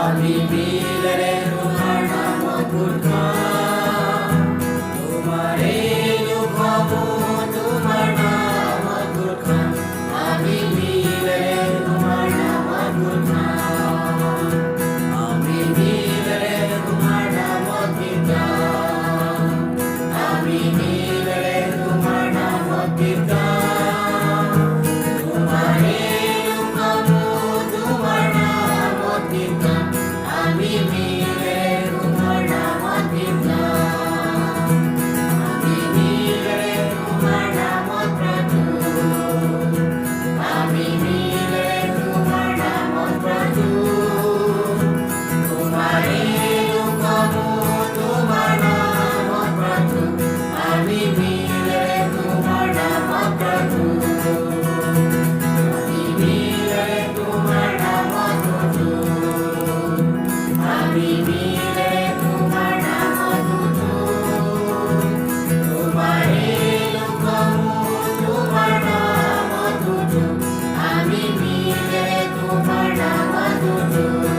আমি মিলরে তোমার নাম গুণগান, তোমার এই দুঃখমু তোমার নাম গুণগান, আমি মিলরে তোমার নাম গুণগান, আমি মিলরে তোমার নাম কীর্তন, আমি মিলরে তোমার নাম কীর্তন, তোমার এই দুঃখমু তোমার নাম কীর্তন, আমি মিলরে তোমার নাম কীর্তন, আমি মিলরে তোমার নাম প্রভু, আমি মিলরে তোমার নাম প্রভু, তোমার এই দুঃখমু তোমার নাম প্রভু, আমি মিলরে তোমার নাম প্রভু, আমি মিলরে তোমার নাম প্রভু, আমি মিলরে তোমার নাম প্রভু, তোমার এই দুঃখমু তোমার নাম প্রভু, আমি মিলরে তোমার নাম প্রভু।